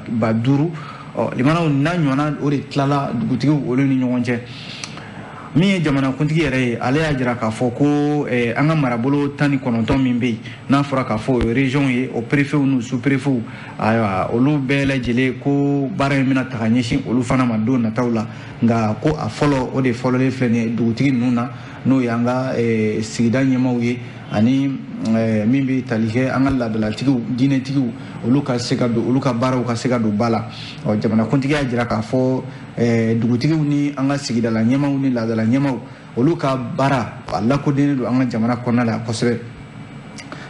ba duru limana na ɲɔgɔnna o de tilala dugutigiw olu ni ɲɔgɔn cɛ min ye jamana kuntigi yɛrɛ ye ale y'a jira k'a fɔ ko an ka marabolo 19 min bɛ yen n'a fɔra k'a fɔ o ye région ye o préfet n'u sous-préfet ayiwa olu bɛɛ lajɛlen ko baara in bɛna ta ka ɲɛsin olu fana ma don nataw la nka ko a fɔlɔ o de fɔlɔlen filɛ nin ye dugutigi ninnu na n'o ye an ka sigida ɲɛmaaw ye ani min bɛ tali kɛ an ka laadalatigiw diinɛtigiw olu ka se ka don olu ka baaraw ka se ka don ba la jamana kuntigi y'a jira k'a fɔ dugutigiw ni an ka sigidala ɲɛmaaw ni laadala ɲɛmaaw olu ka baara a lakodɔnnen don an ka jamana kɔnɔna la kosɛbɛ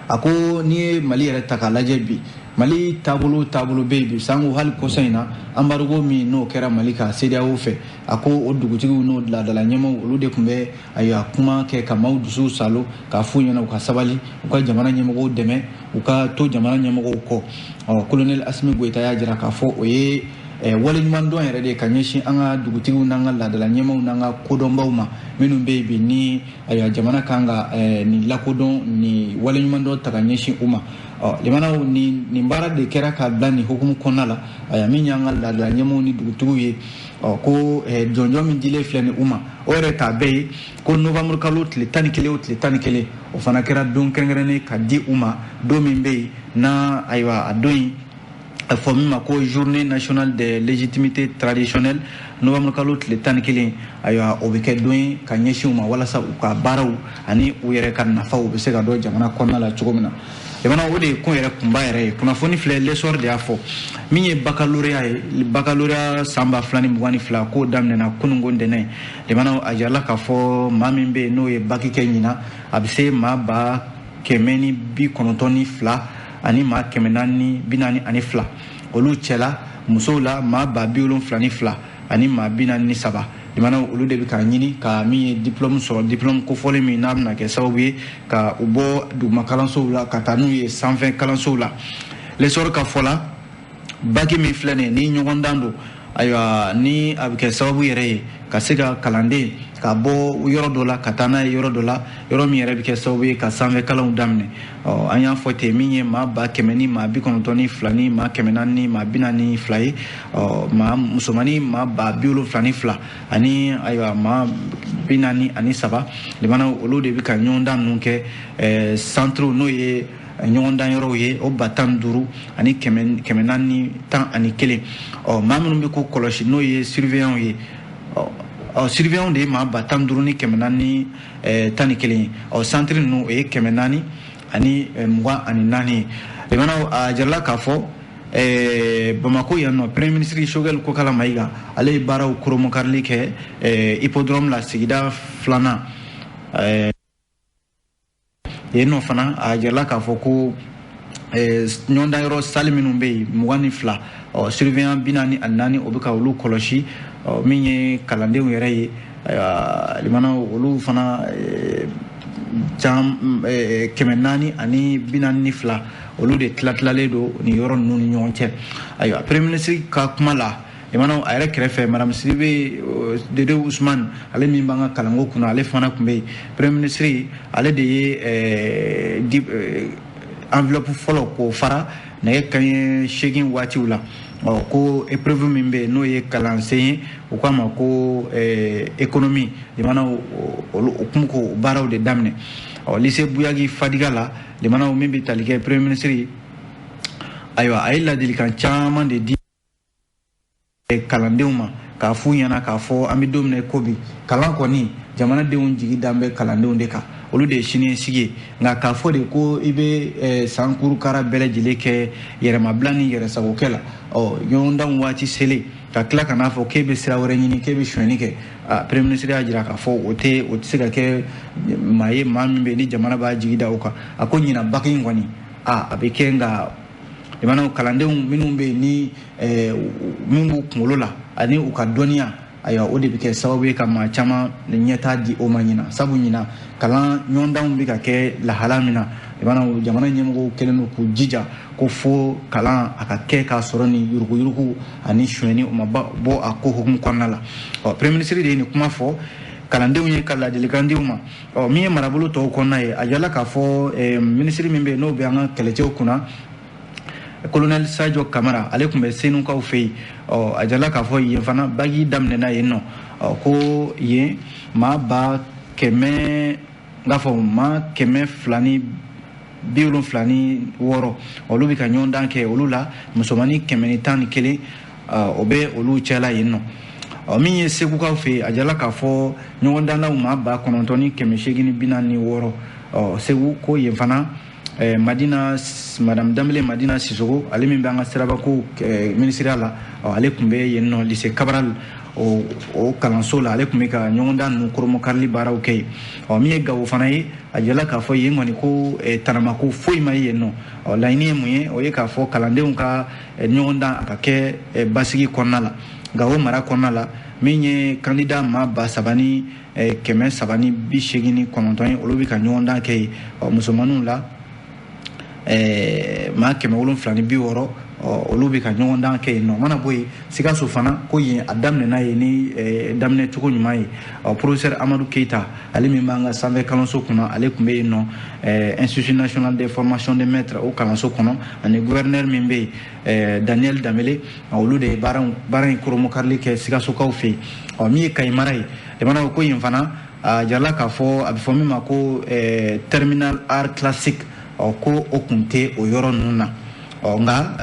a ko n'i ye Mali yɛrɛ ta k'a lajɛ bi Mali taabolo bɛ yen bi sanko hali kɔsa in na embargo min n'o kɛra Mali ka CEDEAO fɛ a ko o dugutigiw n'o laadala ɲɛmaaw olu de tun bɛ kuma kɛ ka maaw dusu salo k'a f'u ɲɛna u ka sabali u ka jamana ɲɛmɔgɔw dɛmɛ u ka to jamana ɲɛmɔgɔw kɔ colonel Asimi Goita y'a jira k'a fɔ o ye waleɲuman dɔn yɛrɛ de ka ɲɛsin an ka dugutigiw n'an ka laadala ɲɛmaaw n'an ka kodɔnbaw ma minnu bɛ yen bi ni jamana kan ka nin lakodɔn nin waleɲuman dɔn ta ka ɲɛsin u ma limanaw nin baara de kɛra ka bila nin hukumu kɔnɔna la min y'an ka laadala ɲɛmaaw ni dugutigiw ye ko jɔnjɔn min dilen filɛ ni u ma o yɛrɛ t'a bɛɛ ye ko novembre kalo tile 11 o tile 11 o fana kɛra don kɛrɛnkɛrɛnnen ka di u ma don min bɛ yen na ayiwa a don in a fɔ min ma ko journée nationale de légitimité traditionnelle novembre kalo tile 11 ayiwa o bɛ kɛ don ye ka ɲɛsin u ma walasa u ka baaraw ani u yɛrɛ ka nafaw bɛ se ka dɔn jamana kɔnɔna la cogo min na jamana o de ye kun yɛrɛ kunba yɛrɛ ye kunnafoni filɛ l'essor de y'a fɔ min ye baccalauréat ye baccalauréat san 2022 k'o daminɛna kunungo ntɛnɛn jamana a jirala k'a fɔ maa min bɛ yen n'o ye baki kɛ ɲina a bɛ se maa 192 ani maa 442 olu cɛla musow la maa 72 ani maa 43 limana olu de bɛ ka ɲini ka min ye diplôme sɔrɔ diplôme kofɔlen min n'a bɛna kɛ sababu ye ka u bɔ duguma kalansow la ka taa n'u ye sanfɛ kalansow la l'essor ka fɔ la baki min filɛ nin ye ni ɲɔgɔn dan don ayiwa ni a bɛ kɛ sababu yɛrɛ ye ka se ka kalanden ka bɔ yɔrɔ dɔ la ka taa n'a ye yɔrɔ dɔ la yɔrɔ min yɛrɛ bɛ kɛ sababu ye ka sanfɛ kalanw daminɛ an y'a fɔ ten min ye maa 100 ni maa 92 ni maa 400 ni maa 42 ye maa musomanin maa 72 ani ayiwa maa 43 limana olu de bɛ ka ɲɔgɔn dan ninnu kɛ centre n'o ye ɲɔgɔn dan yɔrɔw ye o 15 ani 411 maa minnu bɛ ko kɔlɔsi n'o ye surveillant ye surveillant de ye maa 15 ni 411 centre ninnu o ye 400 ani 24 ye limana a jirala k'a fɔ Bamako yan nɔ premier ministre Choguel Kokala Mayiga ale ye baaraw koromokarili kɛ hippodrome la sigida 2nan yen nɔ fana a jirala k'a fɔ ko ɲɔgɔndan yɔrɔ sali minnu bɛ yen 22 surveillant 44 o bɛ ka olu kɔlɔsi min ye kalandenw yɛrɛ ye limana olu fana 400 ani 42 olu de tilatilalen don nin yɔrɔ ninnu ni ɲɔgɔn cɛ ayiwa premier ministre ka kuma la limana a yɛrɛ kɛrɛfɛ madame Sidibe Dede Ousmane ale min b'an ka kalanko kunna ale fana tun bɛ yen premier ministre ale de ye enveloppe fɔlɔ k'o fara nɛgɛ kanɲɛ 8 waatiw la ko épreuve min bɛ yen n'o ye kalansen ye u k'a ma ko économie limana olu kun ko baaraw de daminɛ lycée Buyagi Fadiga la limana min bɛ tali kɛ premier ministre ayiwa a ye ladilikan caman de di kalandenw ma k'a f'u ɲɛna k'a fɔ an bɛ don min na ko bi kalan kɔni jamanadenw jigi dan bɛ kalandenw de kan olu de ye siniɲɛsigi ye nka k'a fɔ de ko i bɛ san kurukara bɛɛ lajɛlen kɛ yɛrɛmabila ni yɛrɛsagokɛ la ɲɔgɔndan waati selen ka tila ka n'a fɔ k'e bɛ sira wɛrɛ ɲini k'e bɛ sonyɛni kɛ premier ministre y'a jira k'a fɔ o tɛ se ka kɛ maa ye maa min bɛ yen ni jamana b'a jigi da o kan a ko ɲinan baki in kɔni a bɛ kɛ nka limana kalandenw minnu bɛ yen ni min b'u kunkolo la ani u ka dɔnniya ayiwa o de bɛ kɛ sababu ye ka maa caman ɲɛtaa di o ma ɲinan sabu ɲinan kalan ɲɔgɔndanw bɛ ka kɛ lahala min na jamana ɲɛmɔgɔw kɛlen don k'u jija ko fo kalan a ka kɛ k'a sɔrɔ ni yuruguyurugu ani sonyɛni o ma bɔ a ko hukumu kɔnɔna la premier ministre de ye nin kuma fɔ kalandenw ye ka ladilikan di u ma min ye marabolo tɔw kɔnɔna ye a jirala k'a fɔ ministre min bɛ yen n'o bɛ an ka kɛlɛcɛw kunna colonel Sadio Camara ale kun bɛ Senukaw fɛ yen a jala k'a fɔ yen fana bagi daminɛna yen nɔ ko yen maa ba kɛmɛ n k'a fɔ maa 276 olu bɛ ka ɲɔgɔn dan kɛ olu la musomanin 111 o bɛ olu cɛla yen nɔ min ye Segukaw fɛ a jala k'a fɔ ɲɔgɔn danlaw maa ba 946 Segu ko yen fana madame Dambele Madina Sisoko ale min bɛ an ka sirabako ministériya la ale kun bɛ yen nɔ lycée Cabral o kalanso la ale kun bɛ ka ɲɔgɔn dan ninnu koromo karili baaraw kɛ yen min ye Gawo fana ye a jala k'a fɔ yen kɔni ko tanamako foyi ma ye yen nɔ laɲini ye mun ye o ye k'a fɔ kalandenw ka ɲɔgɔn dan a ka kɛ basigi kɔnɔna la Gawo mara kɔnɔna la min ye candidat maa ba 389 ye olu bɛ ka ɲɔgɔn dan kɛ yen musomaninw la maa 760 olu bɛ ka ɲɔgɔn dan kɛ yen nɔ mana bɔ yen Sikaso fana ko yen a daminɛna yen ni daminɛ cogo ɲuman ye professeur Amadou Keita ale min b'an ka sanfɛ kalanso kɔnɔ ale kun bɛ yen nɔ Institut national de formation des maîtres o kalanso kɔnɔ ani gouverneur min bɛ yen Daniel Damele olu de ye baara in koromo karili kɛ Sikasokaw fɛ yen min ye Kayi mara ye jamana ko yen fana a jarala k'a fɔ a bɛ fɔ min ma ko terminal art classique ko o kun tɛ o yɔrɔ ninnu na nka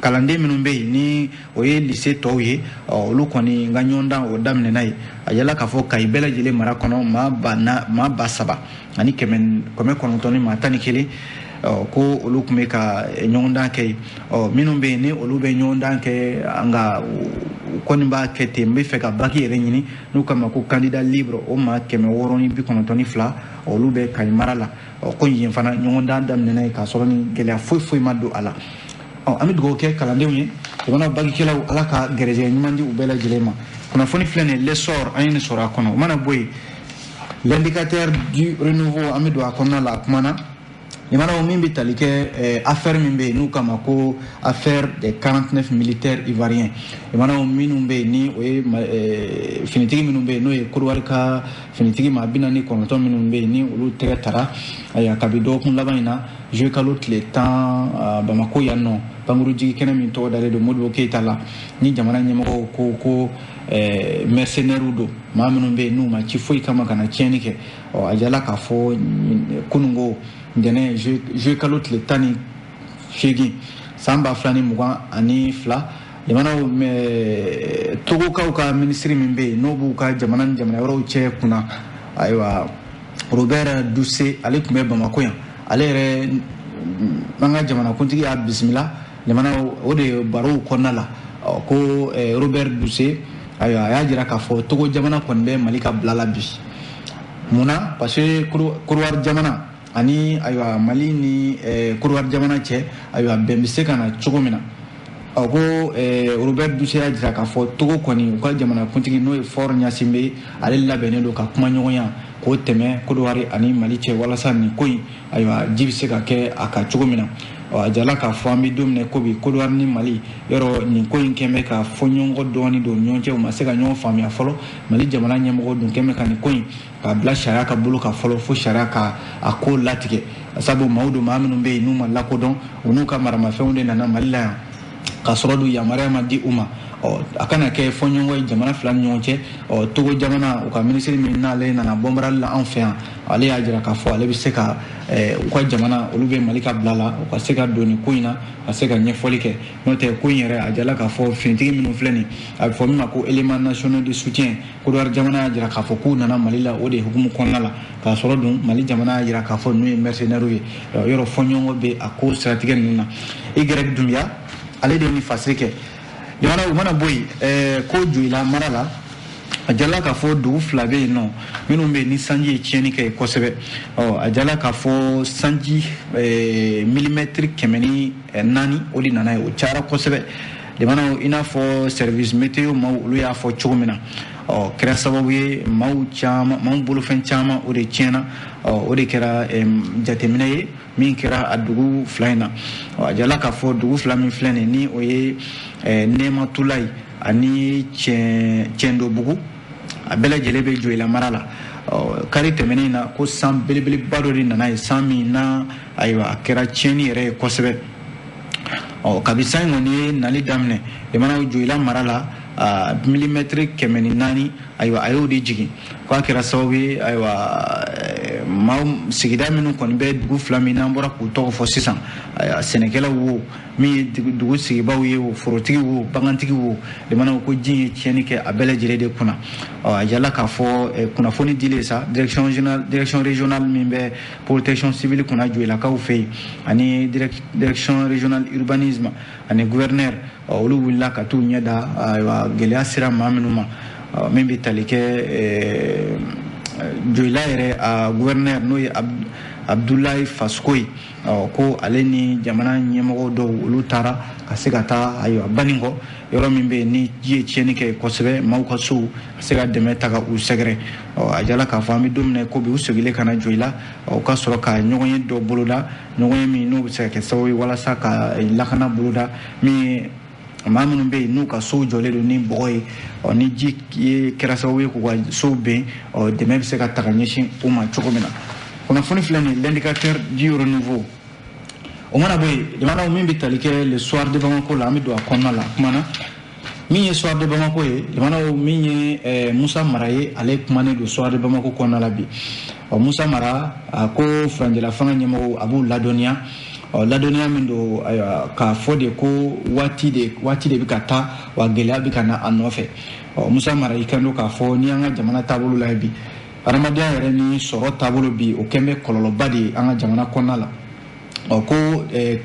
kalanden minnu bɛ yen ni o ye lycée tɔw ye olu kɔni n ka ɲɔgɔn dan o daminɛna yen a yala k'a fɔ Kayi bɛɛ lajɛlen mara kɔnɔ maa ba 3 ani 911 ko olu kun bɛ ka ɲɔgɔn dan kɛ yen minnu bɛ yen ni olu bɛ ɲɔgɔn dan kɛ nka u kɔni b'a kɛ ten n bɛ fɛ ka baki yɛrɛ ɲini n'u kama ko candidat libre o maa 692 olu bɛ Kayi mara la ko yen fana ɲɔgɔn dan daminɛna yen k'a sɔrɔ ni gɛlɛya foyi ma don a la an bɛ dugawu kɛ kalandenw ye jamana bagikɛlaw ala ka gɛrɛsɛgɛ ɲuman di u bɛɛ lajɛlen ma kunnafoni filɛ nin ye l'essor an ye nin sɔrɔ a kɔnɔ o mana bɔ yen l'indicateur du renouveau an bɛ don a kɔnɔna la a kumana jamana min bɛ tali kɛ affaire min bɛ yen n'u kama ko affaire des 49 militaires ivoiriens jamana minnu bɛ yen ni o ye finitigi minnu bɛ yen n'o ye Côte d'Ivoire ka finitigi maa 49 minnu bɛ yen ni olu tɛgɛ tara kabi dɔgɔkun laban in na juillet kalo tile 10 Bamako yan nɔ pankuru jigi kɛnɛ min tɔgɔ dalen don Modibo Keita la ni jamana ɲɛmɔgɔw ko mercenaires don maa minnu bɛ yen n'u ma ci foyi kama ka na tiɲɛni kɛ a jala k'a fɔ kunungo ntɛnɛn juillet kalo tile 18 san 2022 jamanaw Togokaw ka ministre min bɛ yen n'o b'u ka jamana ni jamana wɛrɛw cɛ kunna ayiwa Robert Dussé ale tun bɛ Bamako yan ale yɛrɛ an ka jamanakuntigi y'a bisimila jamana o de barow kɔnɔna la ko Robert Dussé ayiwa a y'a jira k'a fɔ Togo jamana kɔni bɛ Mali ka bila la bi munna parce que Côte d'Ivoire jamana ani ayiwa Mali ni Côte d'Ivoire jamana cɛ ayiwa bɛn bɛ se ka na cogo min na ko Robert Dussé y'a jira k'a fɔ Togo kɔni u ka jamanakuntigi n'o ye Faure Gnassingbé ale labɛnnen don ka kuma ɲɔgɔnya k'o tɛmɛ Côte d'Ivoire ani Mali cɛ walasa nin ko in ayiwa ji bɛ se ka kɛ a ka cogo min na a jala k'a fɔ an bɛ don min na ko bi Côte d'Ivoire ni Mali yɔrɔ nin ko in kɛn bɛ ka fɔ ɲɔgɔn dɔɔni don ɲɔgɔn cɛ u ma se ka ɲɔgɔn faamuya fɔlɔ Mali jamana ɲɛmɔgɔ dun kɛn bɛ ka nin ko in k'a bila sariya ka bolo kan fɔlɔ fo sariya ka a ko latigɛ sabu maaw don maa minnu bɛ yen n'u ma lakodɔn u n'u ka maramafɛnw de nana Mali la yan k'a sɔrɔ dun yamaruya ma di u ma a kana kɛ fɔɲɔgɔn ye jamana fila ni ɲɔgɔn cɛ Togo jamana u ka minisiri min n'ale nana bɔnbarali la an fɛ yan ale y'a jira k'a fɔ ale bɛ se ka u ka jamana olu bɛ Mali ka bila la u ka se ka don nin ko in na ka se ka ɲɛfɔli kɛ n'o tɛ ko in yɛrɛ a jala k'a fɔ finitigi minnu filɛ nin a bɛ fɔ min ma ko éléments nationaux de soutien Côte d'Ivoire jamana y'a jira k'a fɔ k'u nana Mali la o de hukumu kɔnɔna la k'a sɔrɔ dun Mali jamana y'a jira k'a fɔ ninnu ye mercenaires ye yɔrɔ fɔɲɔgɔn bɛ a ko siratigɛ ninnu na Y Dunbiya ale de ye nin fasiri kɛ jamana u mana bɔ yen ko Joyila mara la a jala k'a fɔ dugu fila bɛ yen nɔ minnu bɛ yen ni sanji ye tiɲɛni kɛ kosɛbɛ a jala k'a fɔ sanji milimɛtiri 104 o de nana ye o cayara kosɛbɛ jamana i n'a fɔ service météo maaw olu y'a fɔ cogo min na kɛra sababu ye maaw bolofɛn caman o de tiɲɛna o de kɛra jateminɛ ye min kɛra a dugu fila in na a jala k'a fɔ dugu fila min filɛ nin ni o ye Nɛmatulayi ani Cɛndobugu a bɛɛ lajɛlen bɛ Joyila mara la kari tɛmɛnen na ko san belebeleba dɔ de nana ye san min na ayiwa a kɛra tiɲɛni yɛrɛ ye kosɛbɛ kabisa ngoni nali damne limana joila marala milimetre kemeni nani aywa ayo de jigi kwa kira sawi aywa maw sigida minu kon be dugu flamina mbora ku to fo sisan senekela wo mi dugu sigiba wo forotigi wo bangantigi wo limana ko jinye tieni ke abele jire de kuna yalla ka fo kuna foni dile sa direction régionale mimbe protection civile kuna joila ka fe ani direction régionale urbanisme ani gouverneur olu willa ka tu nyada aywa gelya sira maminuma mimbe talike joila ere gouverneur no Abdoulaye Faskoy ko aleni jamana nyemoko do lutara kasigata ayo baningo yoro mimbe ni jie tieni ke kosebe mauka su asiga demeta ka usegre ajala ka fami domne ko bi usegile kana joila o ka soro ka nyogonye do buluda nyogonye mi no se ke sawi wala saka lakana buluda mi mamunu be nu ka so jole do ni boy ni ji kera sawi ko so be de même se ka takanyeshin uma chokomena on a fourni l'indicateur du renouveau. On m'a dit, demanda au même bitalike le soir de Bamako la mi do akonna la kumana. Mi soir de Bamako demanda au mi Moussa Maraye ale kumane le soir de Bamako konna la bi. Moussa Mara ko franje la fanga nyemo Abu Ladonia. Ladonia mindo ka fode ko wati de bikata wa gelya bikana anofe. Moussa Mara ikando ka fo ni anga jamana tabulu la bi. Ramadan yɛrɛ ni sɔrɔ taabolo bi o kɛn bɛ kɔlɔlɔba de an ka jamana kɔnɔna la ko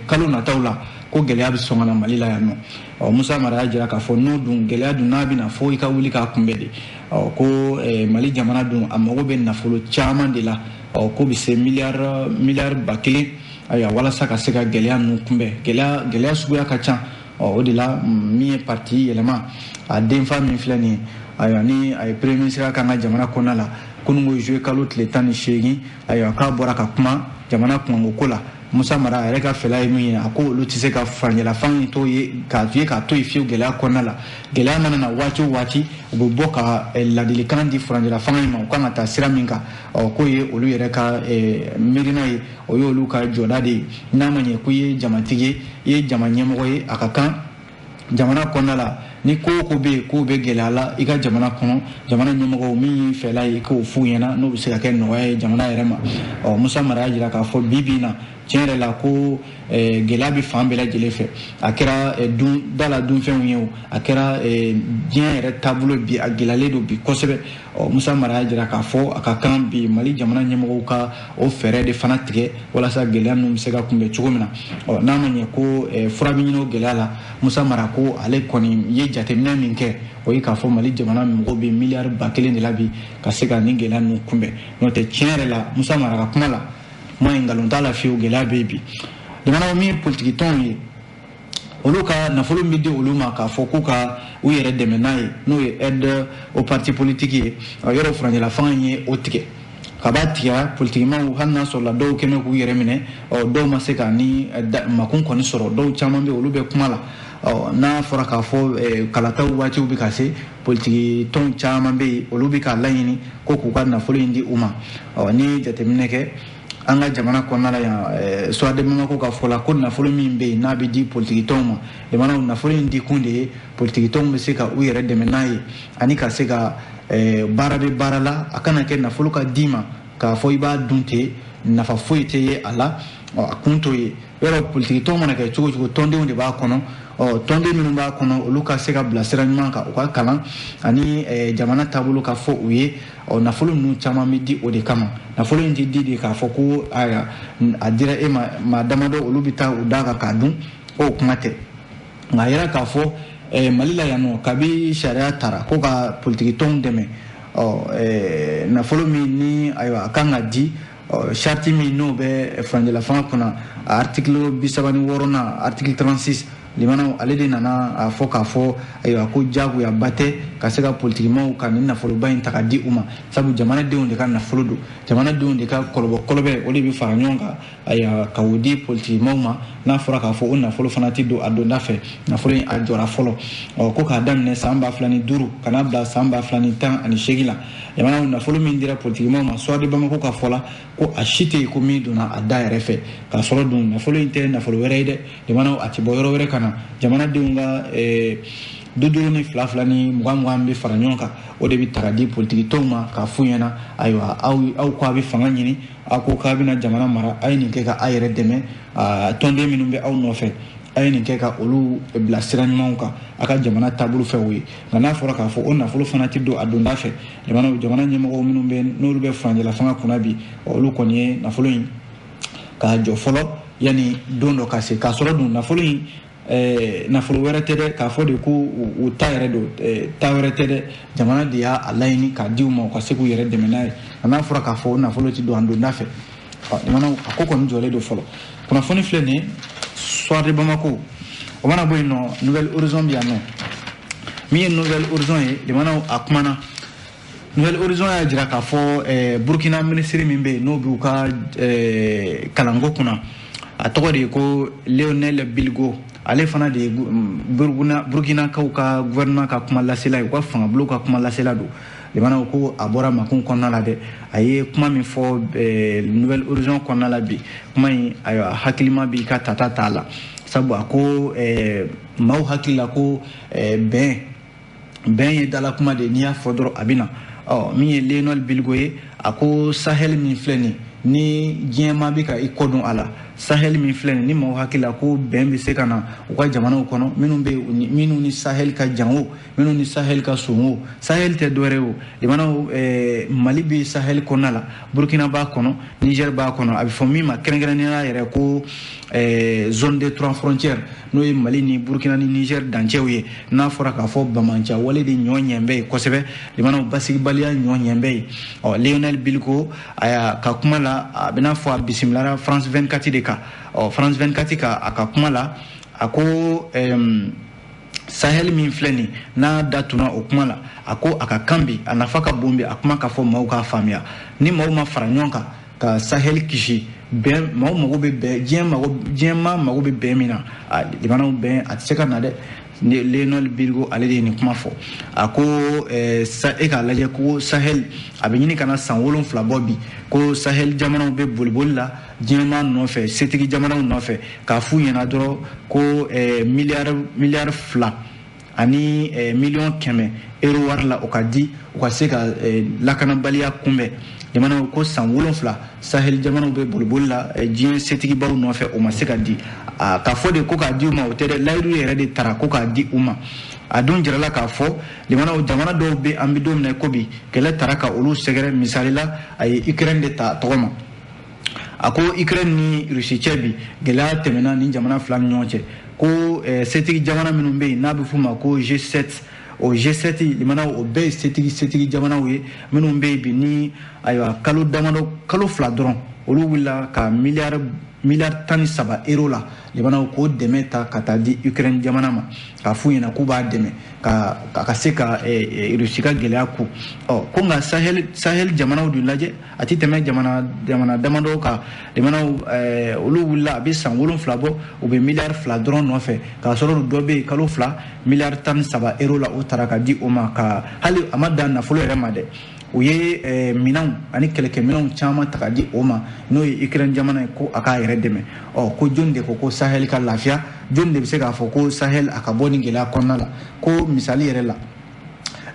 kalo nataw la ko gɛlɛya bɛ sɔn ka na Mali la yan nɔ Musa Mara y'a jira k'a fɔ n'o dun gɛlɛya dun n'a bɛna fo i ka wuli k'a kunbɛn de ko Mali jamana dun a mago bɛ nafolo caman de la ko bɛ se miliyari ba kelen ayiwa walasa ka se ka gɛlɛya ninnu kunbɛn gɛlɛya suguya ka ca o de la min ye parti yɛlɛma a denfa min filɛ nin ye ayiwa ni a ye premier ministre kan ka jamana kɔnɔna la kunungo jouer kalo tile 18 ayiwa k'a bɔra ka kuma jamana kungo ko la Musa Mara yɛrɛ ka fɛla ye min ye a ko olu tɛ se ka faranjɛlafan in to ye k'a to ye fiyewu gɛlɛya kɔnɔna la gɛlɛya mana na waati o waati u bɛ bɔ ka ladilikan di faranjɛlafan in ma u kan ka taa sira min kan k'o ye olu yɛrɛ ka miirina ye o ye olu ka jɔda de ye n'a ma ɲɛ ko i ye jamatigi ye i ye jama ɲɛmɔgɔ ye a ka kan jamana kɔnɔna la ni ko bɛ gɛlɛya la i ka jamana kɔnɔ jamana ɲɛmɔgɔw min fɛla ye k'o f'u ɲɛna n'o bɛ se ka kɛ nɔgɔya ye jamana yɛrɛ ma Musa Mara y'a jira k'a fɔ bi in na tiɲɛ yɛrɛ la ko gɛlɛya bɛ fan bɛɛ lajɛlen fɛ a kɛra dala dunfɛnw ye o a kɛra diɲɛ yɛrɛ taabolo bi a gɛlɛyalen don bi kosɛbɛ Musa Mara y'a jira k'a fɔ a ka kan bi Mali jamana ɲɛmɔgɔw ka o fɛɛrɛ de fana tigɛ walasa gɛlɛya ninnu bɛ se ka kunbɛn cogo min na n'a ma ɲɛ ko fura bɛ ɲini o gɛlɛya la Musa Mara ko ale kɔni ye jateminɛ min kɛ o ye k'a fɔ Mali jamana mɔgɔw bɛ miliyari ba kelen de la bi ka se ka nin gɛlɛya ninnu kunbɛn n'o tɛ tiɲɛ yɛrɛ la Musa Mara ka kuma la kuma in nkalon t'a la fiyewu gɛlɛya bɛ yen bi jamana min ye politiki tɔnw ye olu ka nafolo min di olu ma k'a fɔ k'u ka u yɛrɛ dɛmɛ n'a ye n'o ye aide au parti politique ye yɔrɔ faranjɛlafanga ye o tigɛ ka b'a tigɛ politikimaw hali n'a sɔrɔla dɔw kɛmɛ k'u yɛrɛ minɛ dɔw ma se ka ni makun kɔni sɔrɔ dɔw caman bɛ olu bɛ kuma la n'a fɔra k'a fɔ kalataw waatiw bɛ ka se politiki tɔnw caman bɛ yen olu bɛ k'a laɲini ko k'u ka nafolo in di u ma ni jateminɛ kɛ an ka jamana kɔnɔna la yan Suade Bamako ka fɔ la ko nafolo min bɛ yen n'a bɛ di politiki tɔnw ma jamana nafolo in di kun de ye politiki tɔnw bɛ se ka u yɛrɛ dɛmɛ n'a ye ani ka se ka baara bɛ baara la a kana kɛ nafolo ka d'i ma k'a fɔ i b'a dun ten nafa foyi tɛ ye a la a kun t'o ye yɔrɔ politiki tɔn mana kɛ cogo cogo tɔndenw de b'a kɔnɔ tɔnden minnu b'a kɔnɔ olu ka se ka bila sira ɲuman kan u ka kalan ani jamana taabolo ka fɔ u ye nafolo ninnu caman bɛ di o de kama nafolo in tɛ di de k'a fɔ ko a dira e ma maa damadɔ olu bɛ taa u da kan k'a dun o kuma tɛ nka a yɛrɛ k'a fɔ Mali la yan nɔ kabi sariya tara ko ka politiki tɔnw dɛmɛ nafolo min ni ayiwa a kan ka di charte min n'o bɛ faranjɛlafanga kunna article 36 article 36 limana ale de nana a fɔ k'a fɔ ayiwa ko jagoyaba tɛ ka se ka politikimaw ka nin nafoloba in ta ka di u ma sabu jamanadenw de ka nafolo don jamanadenw de ka kɔlɔbɛ o de bɛ fara ɲɔgɔn kan ayiwa ka o di politikimaw ma n'a fɔra k'a fɔ o nafolo fana tɛ don a donda fɛ nafolo in a jɔra fɔlɔ ko k'a daminɛ san 2005 ka n'a bila san 2018 la jamana nafolo min dira politikimaw ma Suwadu Bamako ka fɔ la ko a si tɛ yen ko min donna a da yɛrɛ fɛ k'a sɔrɔ dun nafolo in tɛ nafolo wɛrɛ ye dɛ jamana a tɛ bɔ yɔrɔ wɛrɛ ka na jamanadenw ka dudu ni fila ni mugan bɛ fara ɲɔgɔn kan o de bɛ taga di politiki tɔnw ma k'a f'u ɲɛna ayiwa aw ko a bɛ fanga ɲini aw ko k'a bɛna jamana mara a ye nin kɛ ka aw yɛrɛ dɛmɛ tɔnden minnu bɛ aw nɔfɛ a ye nin kɛ ka olu bila sira ɲumanw kan a ka jamana taabolo fɛ o ye nka n'a fɔra k'a fɔ o nafolo fana tɛ don a donda fɛ jamana ɲɛmɔgɔ minnu bɛ n'olu bɛ furancɛla fanga kunna bi olu kɔni ye nafolo in k'a jɔ fɔlɔ yanni don dɔ ka se k'a sɔrɔ dun nafolo in nafolo wɛrɛ tɛ dɛ k'a fɔ de ko u ta yɛrɛ don ta wɛrɛ tɛ dɛ jamana de y'a laɲini k'a di u ma u ka se k'u yɛrɛ dɛmɛ n'a ye n'a fɔra k'a fɔ o nafolo tɛ don a donda fɛ jamana a ko kɔni jɔlen don fɔlɔ kunnafoni filɛ nin ye Suwadu Bamako o mana bɔ yen nɔ Nouvelle Horizon bɛ yan nɔ min ye Nouvelle Horizon ye jamana a kumana Nouvelle Horizon y'a jira k'a fɔ Burkina minisiri min bɛ yen n'o b'u ka kalanko kunna a tɔgɔ de ye ko Léonel Bilgo ale fana de ye Burkinakaw ka gouvernement ka kuma lasela ye u ka fangabolo ka kuma lasela don jamana ko a bɔra makun kɔnɔna la dɛ a ye kuma min fɔ Nouvelle Horizon kɔnɔna la bi kuma in ayiwa hakilima b'i ka tata t'a la sabu a ko maaw hakili la ko bɛn ye dala kuma de n'i y'a fɔ dɔrɔn a bɛ na min ye Léonel Bilgo ye a ko Sahel min filɛ nin ni diɲɛma bɛ ka i kɔdon a la Sahel min filɛ nin ni maaw hakili la ko bɛn bɛ se ka na u ka jamanaw kɔnɔ minnu ni Sahel ka jan o minnu ni Sahel ka surun o Sahel tɛ dɔwɛrɛ o jamanaw Mali bɛ Sahel kɔnɔna la Burkina b'a kɔnɔ Niger b'a kɔnɔ a bɛ fɔ min ma kɛrɛnkɛrɛnnenya yɛrɛ ko zone des 3 frontières n'o ye Mali ni Burkina ni Niger dancɛw ye n'a fɔra k'a fɔ bamanciya wale de ɲɔ ɲɛ bɛ yen kosɛbɛ jamanaw basigibaliya ɲɔ ɲɛ bɛ yen Léonel Bilgo a y'a ka kuma la a bɛ n'a fɔ a bisimilara France 24 de kan France 24 ka a ka kuma la a ko Sahel min filɛ nin n'a datuna o kuma la a ko a ka kan bi a nafa ka bon bi a kuma ka fɔ maaw k'a faamuya ni maaw ma fara ɲɔgɔn kan ka Sahel kisi bɛn maaw mago bɛ bɛn diɲɛma mago bɛ bɛn min na jamanaw bɛn a tɛ se ka na dɛ Léonel Bilgo ale de ye nin kuma fɔ a ko e k'a lajɛ ko Sahel a bɛ ɲini ka na san 7 bɔ bi ko Sahel jamanaw bɛ boliboli la diɲɛma nɔfɛ setigi jamanaw nɔfɛ k'a f'u ɲɛna dɔrɔn ko miliyari 2 ani miliyɔn 100 euro wari la o ka di u ka se ka lakanabaliya kunbɛn jamanaw ko san 7 Sahel jamanaw bɛ boliboli la diɲɛ setigibaw nɔfɛ o ma se ka di k'a fɔ de ko k'a di u ma o tɛ dɛ layidu yɛrɛ de tara ko k'a di u ma a don jirala k'a fɔ jamana dɔw bɛ an bɛ don min na ko bi kɛlɛ tara ka olu sɛgɛrɛ misali la a ye Ukraine de ta tɔgɔ ma a ko Ukraine ni Russie cɛ bi gɛlɛya tɛmɛna ni jamana fila ni ɲɔgɔn cɛ ko setigi jamana minnu bɛ yen n'a bɛ f'u ma ko G7 o G7 jamanaw o bɛɛ ye setigi jamanaw ye minnu bɛ yen bi ni ayiwa kalo 2 dɔrɔn olu wulila ka miliyari 13 euro la jamanaw k'o dɛmɛ ta ka taa di Ukraine jamana ma k'a f'u ɲɛna k'u b'a dɛmɛ ka se ka Russie ka gɛlɛya ko ko nka Sahel jamanaw dun lajɛ a tɛ tɛmɛ jamana damadɔ kan jamanaw olu wulila a bɛ san 7 bɔ u bɛ miliyari 2 dɔrɔn nɔfɛ k'a sɔrɔ dɔ bɛ yen kalo 2 miliyari 13 euro la o taara ka di o ma ka hali a ma dan nafolo yɛrɛ ma dɛ u ye minɛnw ani kɛlɛkɛminɛnw caman ta ka di o ma n'o ye Ukraine jamana ye ko a k'a yɛrɛ dɛmɛ ko jɔn de ko Sahel ka lafiya jɔn de bɛ se k'a fɔ ko Sahel a ka bɔ ni gɛlɛya kɔnɔna la ko misali yɛrɛ la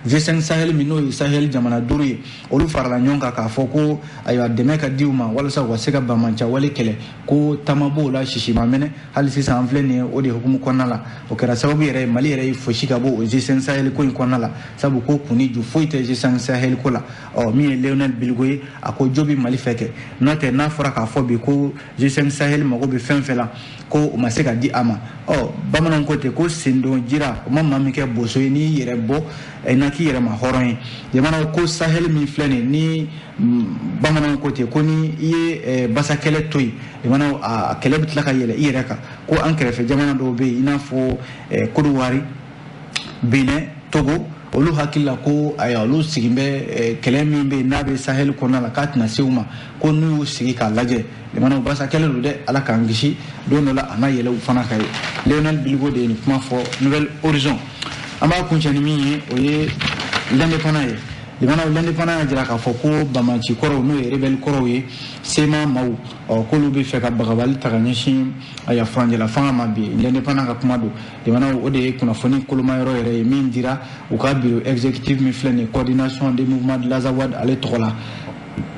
G5 Sahel min n'o ye Sahel jamana 5 ye olu farala ɲɔgɔn kan k'a fɔ ko ayiwa dɛmɛ ka di u ma walasa u ka se ka bamanciya wale kɛlɛ ko taama b'o la sisima mɛnɛ hali sisan an filɛ nin ye o de hukumu kɔnɔna la o kɛra sababu yɛrɛ Mali yɛrɛ ye fosi ka bɔ o G5 Sahel ko in kɔnɔna la sabu ko kunni ju foyi tɛ G5 Sahel ko la min ye Léonel Bilgo ye a ko jo bɛ Mali fɛ kɛ n'o tɛ n'a fɔra k'a fɔ bi ko G5 Sahel mago bɛ fɛn fɛn la ko o ma se ka di a ma bamananw ko ten ko sendon jira o ma maa min kɛ boso ye n'i yɛrɛ bɔ n'a k'i yɛrɛ ma hɔrɔn ye jamanaw ko Sahel min filɛ nin ni bamananw ko ten ko ni i ye basa kɛlɛ to yen jamanaw a kɛlɛ bɛ tila ka yɛlɛ i yɛrɛ kan ko an kɛrɛfɛ jamana dɔw bɛ yen i n'a fɔ Côte d'Ivoire Benin Togo olu hakilla ko aya olu sigimbe kele min be na be Sahel ko na la katna seuma ko nu sigi ka laje limana basa kele lu de ala kan gishi don la ana yele fana kay Lionel Bilgo de ni kuma fo Nouvel Horizon amba kunchani mi oye l'indépendant l'indépendant jira ka fo ko bamanci koro no rebel koro ye sema maw ko lu be fe ka bagabal taganyeshi aya franje la fanga mabi l'indépendant ka kuma do limana o de kuna foni koluma yoro yere min dira o ka bureau exécutif mi flene coordination des mouvements de l'Azawad ale tola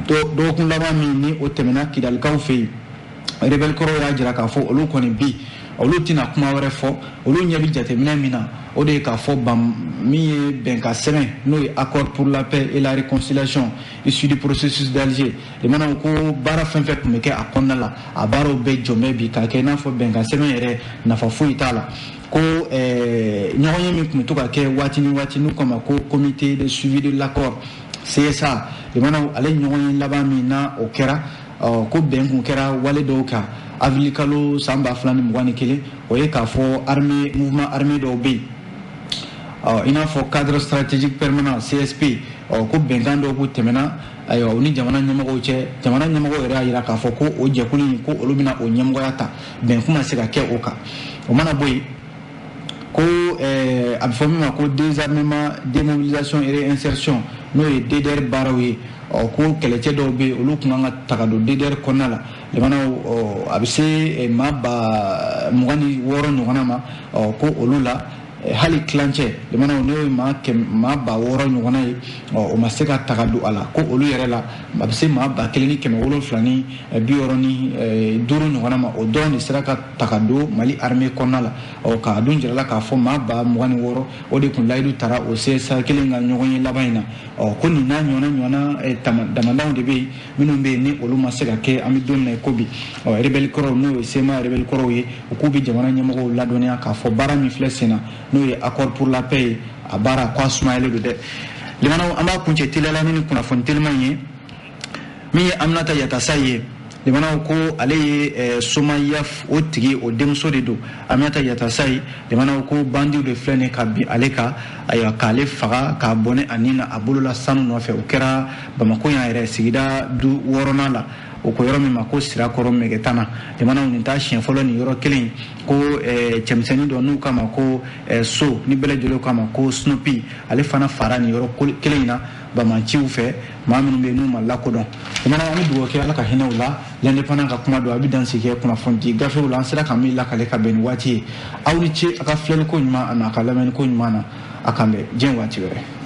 do kun lama mi ni o temena kidal kaw fe rebel koro ya jira ka fo olu koni bi olu tina kuma wɛrɛ fɔ olu ɲɛ bi jateminɛ min na o de k'a fɔ min ye bɛnka sɛbɛn n'o ye accord pour la paix et la réconciliation issu du processus d'Alger limana ko baara fɛn fɛn tun bɛ kɛ a kɔnɔna la a baaraw bɛɛ jɔnbɛ bi k'a kɛ i n'a fɔ bɛnka sɛbɛn yɛrɛ nafa foyi t'a la ko ɲɔgɔnye min tun bɛ to ka kɛ waati ni waati n'u kama ko comité de suivi de l'accord CSA limana ale ɲɔgɔnye laban min na o kɛra ko bɛn kun kɛra wale dɔw kan avril kalo san 2021 o ye k'a fɔ mouvement armé dɔw bɛ yen i n'a fɔ cadre stratégique permanent CSP ko bɛnkan dɔw ko tɛmɛna ayiwa o ni jamana ɲɛmɔgɔw cɛ jamana ɲɛmɔgɔw yɛrɛ y'a jira k'a fɔ ko o jɛkulu in ko olu bɛna o ɲɛmɔgɔya ta bɛn kuma se ka kɛ o kan o mana bɔ yen ko a bɛ fɔ min ma ko désarmement démobilisation et réinsertion n'o ye DDR baaraw ye ko kɛlɛcɛ dɔw bɛ yen olu kun kan ka taga don DDR kɔnɔna la limana a bɛ se maa ba 26 ɲɔgɔnna ma ko olu la hali kilancɛ limana n'o ye maa ba 6 ɲɔgɔnna ye o ma se ka taga don a la ko olu yɛrɛ la a bɛ se maa ba 1,775 ni 5 ɲɔgɔnna ma o dɔrɔn de sera ka taga don Mali armée kɔnɔna la k'a dun jira la k'a fɔ maa ba 26 o de kun layidu taara o CSA kelen ka ɲɔgɔn ye laban in na ko nin n'a ɲɔgɔnna damandanw de bɛ yen minnu bɛ yen ni olu ma se ka kɛ an bɛ don min na ko bi rebelle kɔrɔw n'o ye sema rebelle kɔrɔw ye u k'u bɛ jamana ɲɛmɔgɔw ladɔnniya k'a fɔ baara min filɛ sen na n'o ye accord pour la paix ye a baara ko a sumayalen don dɛ limanaw an b'a kuncɛ teliyala ni kunnafoni teliman ye min ye Aminata Yatasa ye limanaw ko ale ye Somaya o tigi o denmuso de don Aminata Yatasa ye limanaw ko bandiw de filɛ nin ka bin ale kan ayiwa k'ale faga k'a bɔnɛ a nin na a bolola sanu nɔfɛ o kɛra Bamako yan yɛrɛ sigida 6nan la o ko yɔrɔ min ma ko Sirakɔrɔ Mɛgɛtana limanaw nin ta siɲɛ fɔlɔ nin yɔrɔ kelen ko cɛmisɛnnin dɔ n'u kama ko so ni bɛɛ lajɛlen kama ko Snoopy ale fana fara nin yɔrɔ kelen in na bamanciw fɛ maa minnu bɛ yen n'u ma lakodɔn limanaw an bɛ dugawu kɛ ala ka hinɛ u la l'indépendant ka kuma don a bɛ dan sigi kɛ kunnafoni di gafew la an sera ka min lakale ka bɛn ni waati ye aw ni ce a ka filɛliko ɲuman a n'a ka lamɛniko ɲuman na a kan bɛn diɲɛ waati wɛrɛ